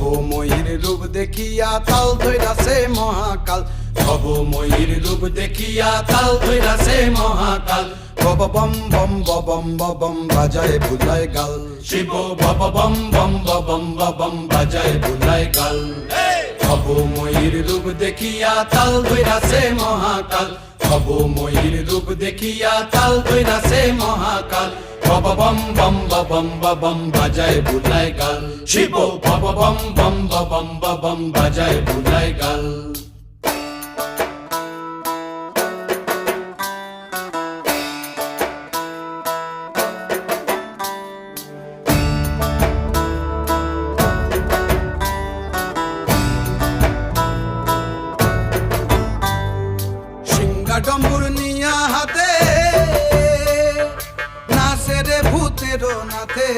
ভবময়ীর রূপ দেখিয়া তাল ধইরাছে মহাকাল, ভবময়ীর রূপ দেখিয়া তাল ধইরাছে মহাকাল। বব বম বম বম বম বাজায় বুলায় গাল, শিব বব বম বম বম বম বাজায় বুলায় গাল। ভবময়ীর রূপ দেখিয়া তাল ধইরাছে মহাকাল, ভবময়ীর রূপ দেখিয়া তাল ধইরাছে মহাকাল। বব বম বম বম বাজায় বুলায় গাল, শিব বব বম বম বম বাজায় বুলায় গাল। ডম্বুর নিয়া হাতে নাচে রে ভূতের নাথে,